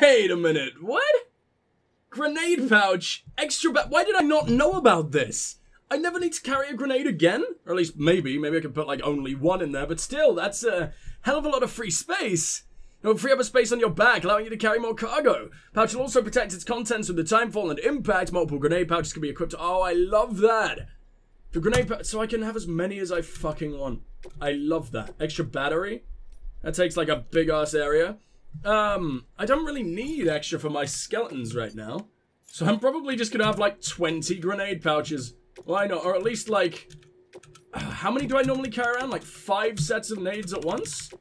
Wait a minute, what? Grenade pouch, extra why did I not know about this? I never need to carry a grenade again? Or at least maybe I could put like only one in there, but still, that's a hell of a lot of free space. It'll free up a space on your back, allowing you to carry more cargo. Pouch will also protect its contents from the timefall and impact. Multiple grenade pouches can be equipped. Oh, I love that. The grenade pouch, so I can have as many as I fucking want. I love that. Extra battery. That takes like a big ass area. I don't really need extra for my skeletons right now. So I'm probably just gonna have like 20 grenade pouches. Why not? Or at least like, how many do I normally carry around? Like 5 sets of nades at once?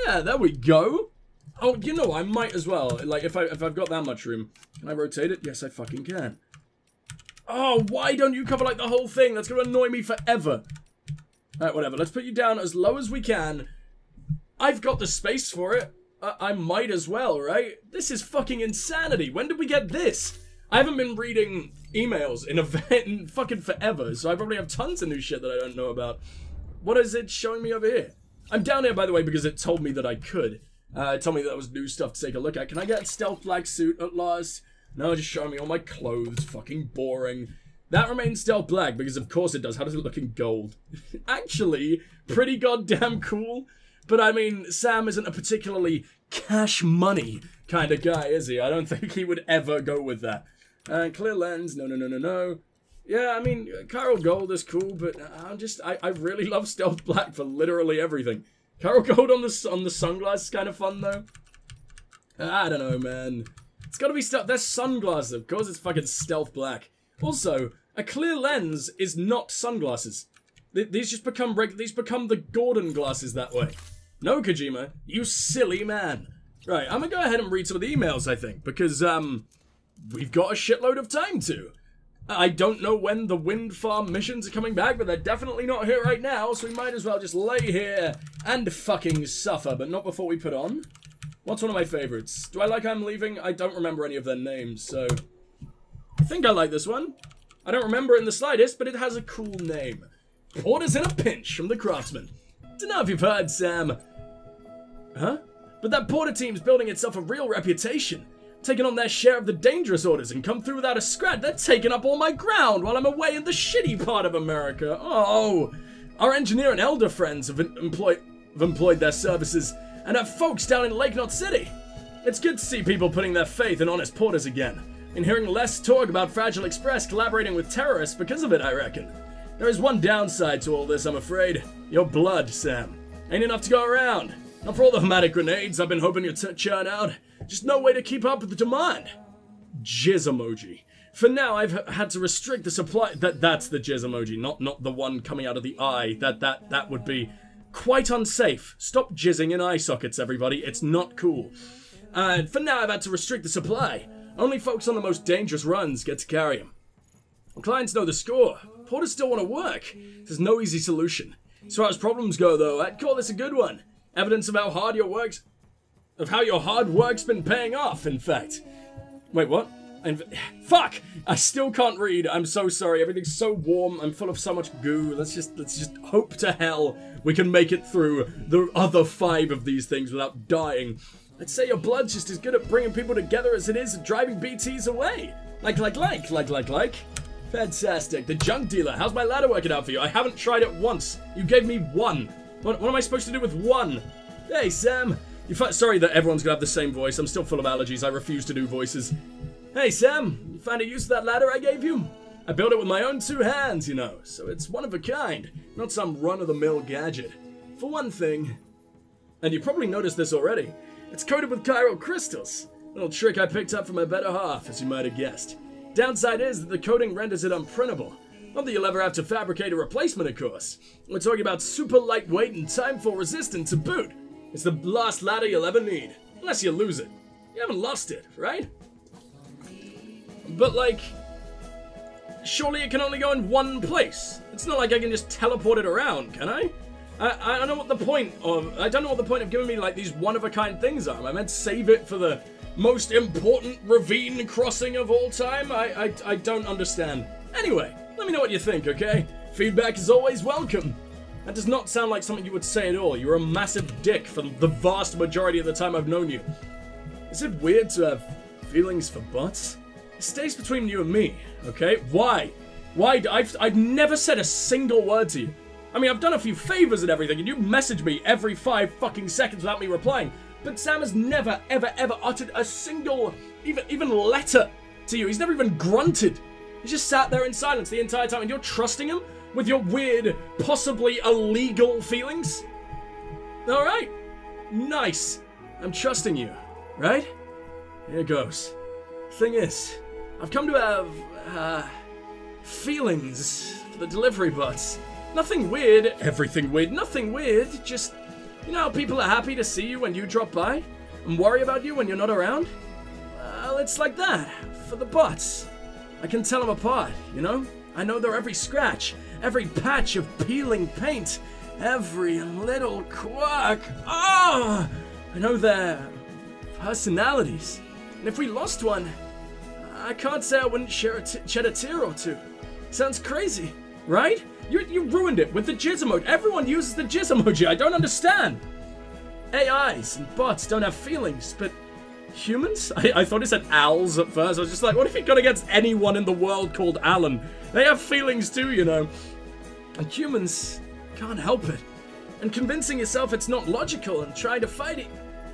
Yeah, there we go. Oh, you know, I might as well. Like, if I've got that much room. Can I rotate it? Yes, I fucking can. Oh, why don't you cover, like, the whole thing? That's gonna annoy me forever. Alright, whatever. Let's put you down as low as we can. I've got the space for it. I might as well, right? This is fucking insanity. When did we get this? I haven't been reading emails in fucking forever, so I probably have tons of new shit that I don't know about. What is it showing me over here? I'm down here, by the way, because it told me that I could. It told me that was new stuff to take a look at. Can I get stealth black suit at last? No, just showing me all my clothes. Fucking boring. That remains stealth black, because of course it does. How does it look in gold? Actually, pretty goddamn cool. But I mean, Sam isn't a particularly cash money kind of guy, is he? I don't think he would ever go with that. Clear lens. No. Yeah, I mean, Chiral Gold is cool, but I really love Stealth Black for literally everything. Chiral Gold on the sunglasses is kind of fun, though. I don't know, man. It's gotta be stealth. There's sunglasses, of course it's fucking Stealth Black. Also, a clear lens is not sunglasses. These just become these become the Gordon glasses that way. No, Kojima, you silly man. Right, I'm gonna go ahead and read some of the emails, I think, because, we've got a shitload of time to. I don't know when the wind farm missions are coming back, but they're definitely not here right now, so we might as well just lay here and fucking suffer, but not before we put on. What's one of my favorites? Do I like I'm Leaving? I don't remember any of their names, so I think I like this one. I don't remember it in the slightest, but it has a cool name. Porters in a Pinch from the Craftsman. Dunno if you've heard, Sam. Huh? But that Porter team's building itself a real reputation. Taking on their share of the dangerous orders and come through without a scratch. They're taking up all my ground while I'm away in the shitty part of America. Oh, our engineer and elder friends have employed their services and have folks down in Lake Knot City. It's good to see people putting their faith in honest porters again. And hearing less talk about Fragile Express collaborating with terrorists because of it, I reckon. There is one downside to all this, I'm afraid. Your blood, Sam. Ain't enough to go around. Not for all the hermetic grenades I've been hoping you'd churn out. Just no way to keep up with the demand. Jizz emoji. For now, I've had to restrict the supply. That's the jizz emoji, not the one coming out of the eye. That would be quite unsafe. Stop jizzing in eye sockets, everybody. It's not cool. For now, I've had to restrict the supply. Only folks on the most dangerous runs get to carry them. Clients know the score. Porters still want to work. There's no easy solution. As far as problems go, though, I'd call this a good one. Evidence of how hard your hard work's been paying off, in fact. Wait, what? Fuck! I still can't read. I'm so sorry. Everything's so warm. I'm full of so much goo. Let's just hope to hell we can make it through the other 5 of these things without dying. I'd say your blood's just as good at bringing people together as it is at driving BTs away. Like. Fantastic. The junk dealer. How's my ladder working out for you? I haven't tried it once. You gave me 1. What am I supposed to do with 1? Hey, Sam. Sorry that everyone's gonna have the same voice. I'm still full of allergies. I refuse to do voices. Hey, Sam. You find a use for that ladder I gave you? I built it with my own 2 hands, you know. So it's one of a kind. Not some run-of-the-mill gadget. For one thing, and you probably noticed this already, it's coated with chiral crystals. A little trick I picked up from my better half, as you might have guessed. Downside is that the coating renders it unprintable. Not that you'll ever have to fabricate a replacement, of course. We're talking about super lightweight and timefall resistant to boot. It's the last ladder you'll ever need. Unless you lose it. You haven't lost it, right? But like, surely it can only go in one place. It's not like I can just teleport it around, can I? I don't know what the point of giving me like these one-of-a-kind things are. I meant save it for the most important ravine crossing of all time? I don't understand. Anyway, let me know what you think, okay? Feedback is always welcome. That does not sound like something you would say at all. You're a massive dick for the vast majority of the time I've known you. Is it weird to have feelings for butts? It stays between you and me, okay? Why? Why? I've never said a single word to you. I mean, I've done a few favors and everything, and you message me every 5 fucking seconds without me replying. But Sam has never, ever, ever uttered a single, even letter to you. He's never even grunted. He's just sat there in silence the entire time, and you're trusting him with your weird, possibly illegal feelings? Alright. Nice. I'm trusting you, right? Here goes. Thing is, I've come to have, feelings for the delivery bots. Nothing weird, everything weird, nothing weird, just, you know how people are happy to see you when you drop by? And worry about you when you're not around? Well, it's like that, for the bots. I can tell them apart, you know? I know their every scratch, every patch of peeling paint, every little quirk. Oh! I know their personalities. And if we lost one, I can't say I wouldn't shed a tear or two. Sounds crazy, right? You ruined it with the jizz emoji. Everyone uses the jizz emoji. I don't understand. AIs and bots don't have feelings, but humans? I thought it said owls at first. I was just like, what if it got against anyone in the world called Alan? They have feelings too, you know. And humans can't help it. And convincing yourself it's not logical and trying to fight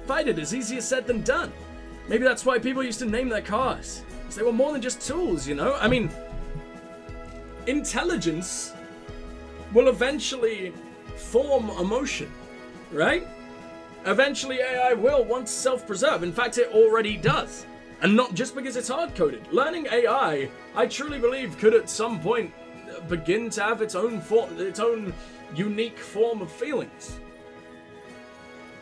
it is easier said than done. Maybe that's why people used to name their cars. Because they were more than just tools, you know? I mean, intelligence will eventually form emotion, right? Eventually AI will want to self-preserve. In fact, it already does. And not just because it's hard-coded. Learning AI, I truly believe, could at some point begin to have its own form, its own unique form of feelings.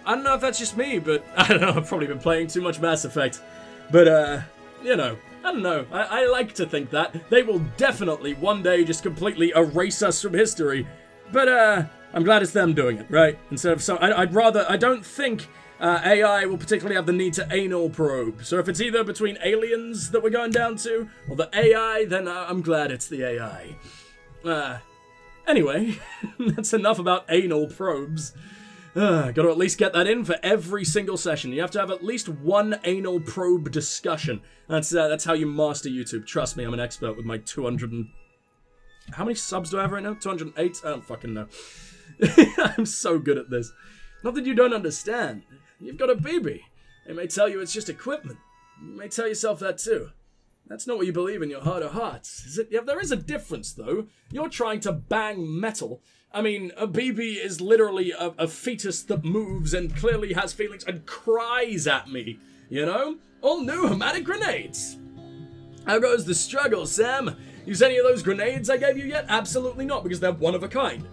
I don't know if that's just me, but I don't know, I've probably been playing too much Mass Effect. But, you know, I don't know. I like to think that. They will definitely one day just completely erase us from history. But, I'm glad it's them doing it, right? Instead of some... I don't think AI will particularly have the need to anal probe. So if it's either between aliens that we're going down to, or the AI, then I'm glad it's the AI. Anyway, that's enough about anal probes. Got to at least get that in for every single session. You have to have at least one anal probe discussion. That's how you master YouTube. Trust me, I'm an expert with my 200 and... How many subs do I have right now? 208? I don't fucking know. I'm so good at this. Not that you don't understand. You've got a BB. They may tell you it's just equipment. You may tell yourself that too. That's not what you believe in your heart of hearts, is it? Yeah, there is a difference, though. You're trying to bang metal. I mean, a BB is literally a fetus that moves and clearly has feelings and cries at me, you know? All new hermetic grenades. How goes the struggle, Sam? Use any of those grenades I gave you yet? Absolutely not, because they're one of a kind.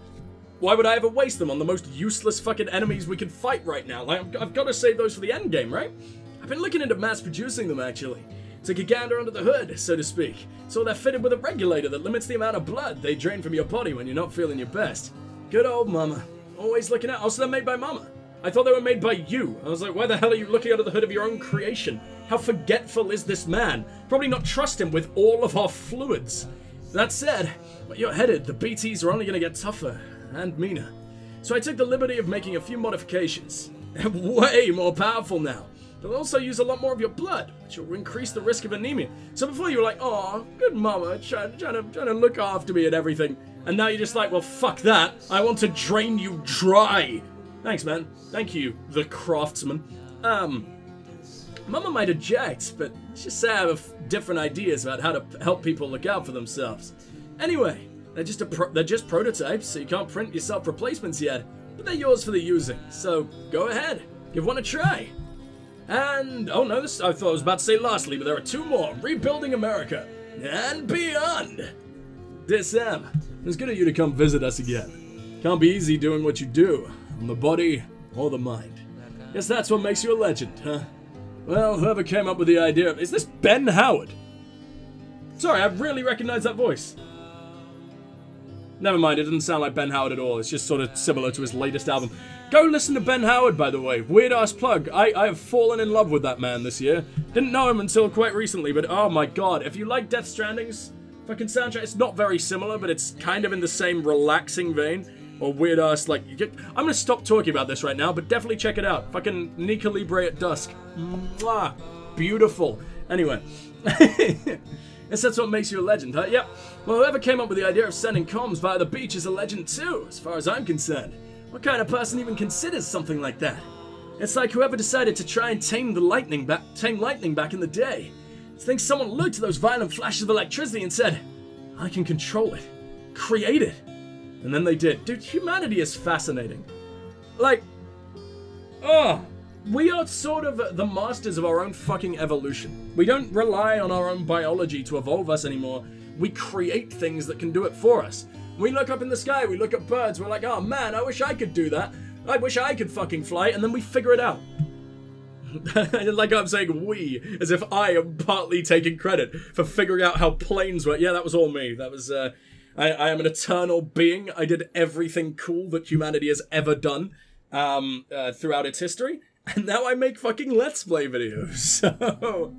Why would I ever waste them on the most useless fucking enemies we can fight right now? Like, I've got to save those for the end game, right? I've been looking into mass producing them, actually. Took a gander under the hood, so to speak. So they're fitted with a regulator that limits the amount of blood they drain from your body when you're not feeling your best. Good old mama. Always looking out. Also, they're made by mama. I thought they were made by you. I was like, why the hell are you looking under the hood of your own creation? How forgetful is this man? Probably not trust him with all of our fluids. That said, where you're headed, the BTs are only going to get tougher and meaner. So I took the liberty of making a few modifications. They're way more powerful now. They'll also use a lot more of your blood, which will increase the risk of anemia. So before you were like, oh, good mama, trying to look after me and everything. And now you're just like, well, fuck that. I want to drain you dry. Thanks, man. Thank you, the craftsman. Mama might object, but let's just say I have different ideas about how to help people look out for themselves. Anyway, they're just prototypes, so you can't print yourself replacements yet. But they're yours for the using, so go ahead. Give one a try. And, oh no, I thought I was about to say lastly, but there are 2 more. Rebuilding America and beyond. Dear Sam, it's good of you to come visit us again. Can't be easy doing what you do, on the body or the mind. Guess that's what makes you a legend, huh? Well, whoever came up with the idea of... Is this Ben Howard? Sorry, I really recognize that voice. Never mind, it doesn't sound like Ben Howard at all. It's just sort of similar to his latest album. Go listen to Ben Howard, by the way. Weird-ass plug. I have fallen in love with that man this year. Didn't know him until quite recently, but oh my god. If you like Death Stranding's fucking soundtrack, it's not very similar, but it's kind of in the same relaxing vein. or weird-ass, like... I'm gonna stop talking about this right now, but definitely check it out. Fucking Nika Libre at dusk. Mwah. Beautiful. Anyway. Guess that's what makes you a legend, huh? Yep. Well, whoever came up with the idea of sending comms via the beach is a legend too, as far as I'm concerned. What kind of person even considers something like that? It's like whoever decided to try and tame lightning back in the day. I think someone looked at those violent flashes of electricity and said, I can control it. Create it. And then they did. Dude, humanity is fascinating. Like, we are sort of the masters of our own fucking evolution. We don't rely on our own biology to evolve us anymore. We create things that can do it for us. We look up in the sky, we look at birds, we're like, oh man, I wish I could do that. I wish I could fucking fly, and then we figure it out. Like I'm saying we, as if I am partly taking credit for figuring out how planes work. Yeah, that was all me. That was, I am an eternal being. I did everything cool that humanity has ever done throughout its history. And now I make fucking Let's Play videos. So,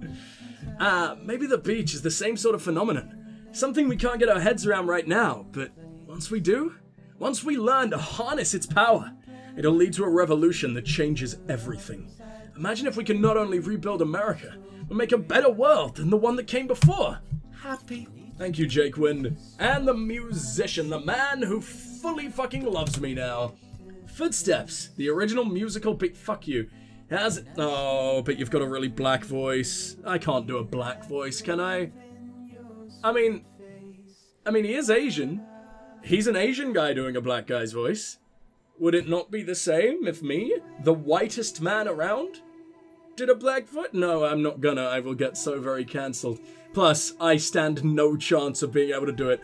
maybe the beach is the same sort of phenomenon. Something we can't get our heads around right now, but once we do, once we learn to harness its power, it'll lead to a revolution that changes everything. Imagine if we can not only rebuild America, but make a better world than the one that came before. Happy. Thank you, Jake Wind. And the musician, the man who fully fucking loves me now. Footsteps, the original musical beat. Fuck you. Has it? Oh, but you've got a really black voice. I can't do a black voice, can I? I mean, he is Asian. He's an Asian guy doing a black guy's voice. Would it not be the same if me, the whitest man around, did a black voice? No, I'm not gonna. I will get so very cancelled. Plus, I stand no chance of being able to do it.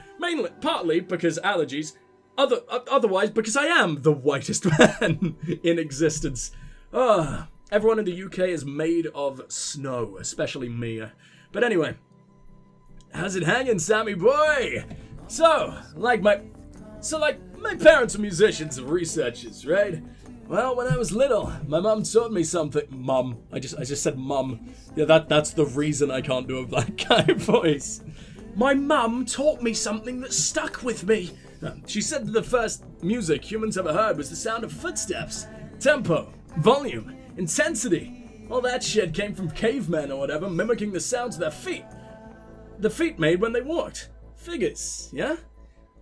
Partly because allergies. Otherwise, because I am the whitest man in existence. Everyone in the UK is made of snow, especially me. But anyway, how's it hanging, Sammy boy? So, like my parents are musicians and researchers, right? Well, when I was little, my mum taught me something. Mum. I just said mum. Yeah, that's the reason I can't do a black guy voice. My mum taught me something that stuck with me. She said that the first music humans ever heard was the sound of footsteps. Tempo, volume, intensity. All that shit came from cavemen or whatever, mimicking the sounds of their feet. The feet made when they walked. Figures, yeah?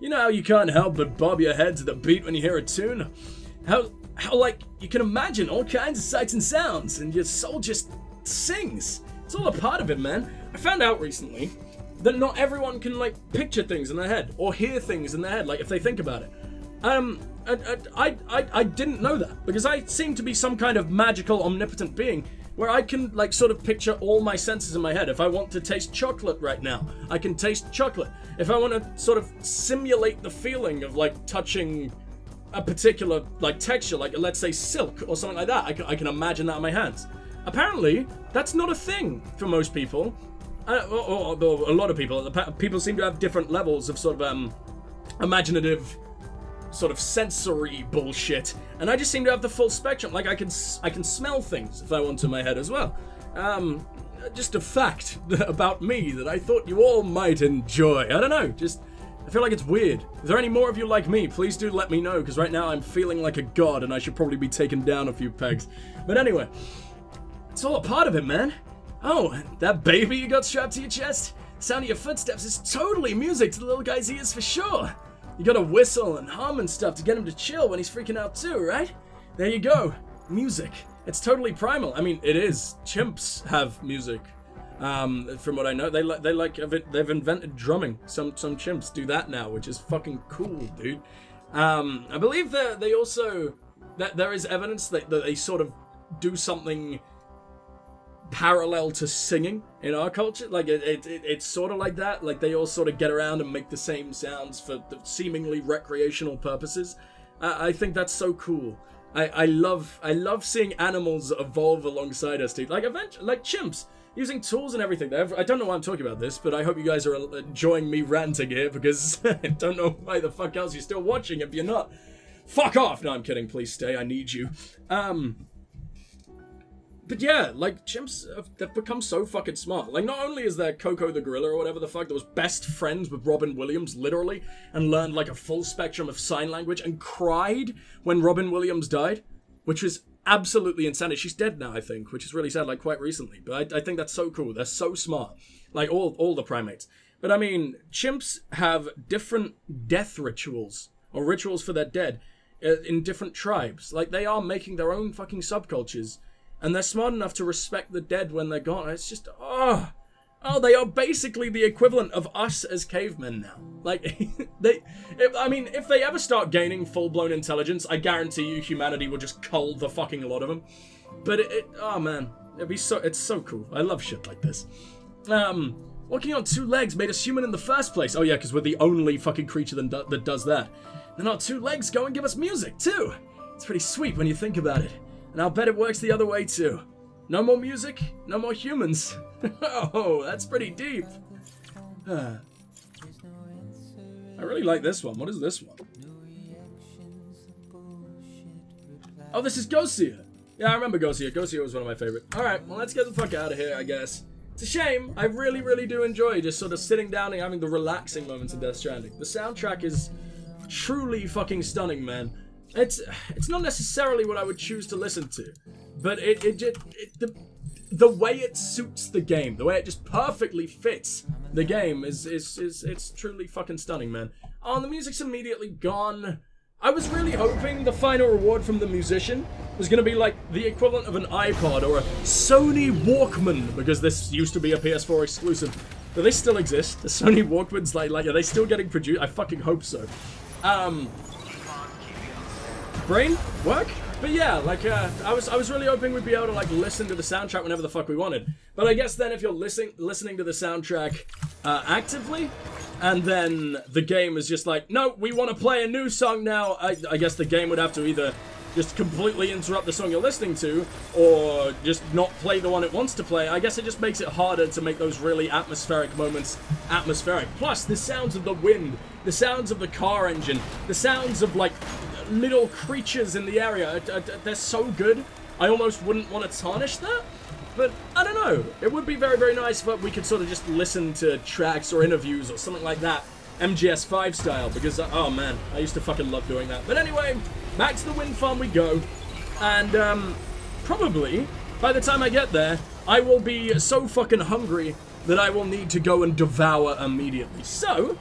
You know how you can't help but bob your head to the beat when you hear a tune? How like, you can imagine all kinds of sights and sounds, and your soul just sings. It's all a part of it, man. I found out recently that not everyone can, like, picture things in their head, or hear things in their head, like, if they think about it. I didn't know that, because I seem to be some kind of magical, omnipotent being, where I can, like, sort of picture all my senses in my head. If I want to taste chocolate right now, I can taste chocolate. If I want to sort of simulate the feeling of, like, touching a particular, like, texture, like, let's say silk, or something like that, I can imagine that in my hands. Apparently, that's not a thing for most people. Or a lot of people. People seem to have different levels of sort of imaginative, sort of sensory bullshit, and I just seem to have the full spectrum. Like I can smell things if I want to in my head as well. Just a fact about me that I thought you all might enjoy. I don't know. I feel like it's weird. If there are any more of you like me, please do let me know, because right now I'm feeling like a god and I should probably be taken down a few pegs. But anyway, it's all a part of it, man. Oh, that baby you got strapped to your chest? The sound of your footsteps is totally music to the little guy's ears for sure. You gotta whistle and hum and stuff to get him to chill when he's freaking out too, right? There you go. Music. It's totally primal. I mean, it is. Chimps have music. From what I know, they've invented drumming. Some chimps do that now, which is fucking cool, dude. I believe that there is evidence that they sort of do something parallel to singing in our culture. Like it's sort of like that. Like they all sort of get around and make the same sounds for the seemingly recreational purposes. I think that's so cool. I love seeing animals evolve alongside us, dude. Like chimps using tools and everything. I don't know why I'm talking about this, but I hope you guys are enjoying me ranting here, because I don't know why the fuck else you're still watching if you're not. Fuck off! No, I'm kidding. Please stay. I need you. But yeah, like, chimps, they've become so fucking smart. Like, not only is there Coco the gorilla or whatever the fuck that was best friends with Robin Williams, literally, and learned, like, a full spectrum of sign language and cried when Robin Williams died, which was absolutely insane. She's dead now, I think, which is really sad, like, quite recently. But I think that's so cool. They're so smart. Like, all the primates. But, I mean, chimps have different death rituals, or rituals for their dead, in different tribes. Like, they are making their own fucking subcultures. And they're smart enough to respect the dead when they're gone. It's just, oh, they are basically the equivalent of us as cavemen now. Like, if they ever start gaining full-blown intelligence, I guarantee you humanity will just cull the fucking lot of them. But oh man, it's so cool. I love shit like this. Walking on two legs made us human in the first place. Oh yeah, because we're the only fucking creature that does that. Then our two legs go and give us music, too. It's pretty sweet when you think about it. And I'll bet it works the other way, too. No more music, no more humans. Oh, that's pretty deep. I really like this one. What is this one? Oh, this is Gosia. Yeah, I remember Gosia. Gosia was one of my favorites. Alright, well, let's get the fuck out of here, I guess. It's a shame. I really, really do enjoy just sort of sitting down and having the relaxing moments in Death Stranding. The soundtrack is truly fucking stunning, man. It's not necessarily what I would choose to listen to, but the way it suits the game, the way it just perfectly fits the game it's truly fucking stunning, man. Oh, and the music's immediately gone. I was really hoping the final reward from the musician was gonna be like the equivalent of an iPod or a Sony Walkman, because this used to be a PS4 exclusive. Do they still exist? The Sony Walkmans, like, are they still getting produced? I fucking hope so. Brain work? But yeah, like, I was really hoping we'd be able to, like, listen to the soundtrack whenever the fuck we wanted. But I guess then if you're listening to the soundtrack actively, and then the game is just like, no, we want to play a new song now, I guess the game would have to either just completely interrupt the song you're listening to, or just not play the one it wants to play. I guess it just makes it harder to make those really atmospheric moments atmospheric. Plus, the sounds of the wind, the sounds of the car engine, the sounds of, like, little creatures in the area, they're so good. I almost wouldn't want to tarnish that, but I don't know. It would be very, very nice if we could sort of just listen to tracks or interviews or something like that, MGS5 style, because, oh man, I used to fucking love doing that. But anyway, back to the wind farm we go, and probably, by the time I get there, I will be so fucking hungry that I will need to go and devour immediately. So,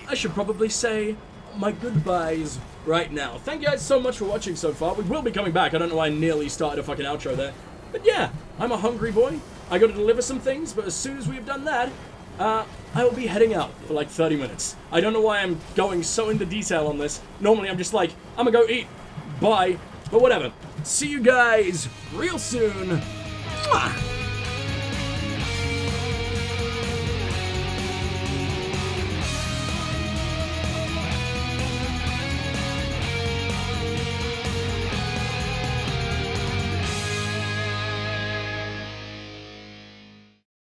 I should probably say my goodbyes right now. Thank you guys so much for watching so far. We will be coming back. I don't know why I nearly started a fucking outro there. But yeah, I'm a hungry boy. I gotta deliver some things, but as soon as we have done that, I will be heading out for like 30 minutes. I don't know why I'm going so into detail on this. Normally I'm just like, I'm gonna go eat. Bye. But whatever. See you guys real soon. Mwah!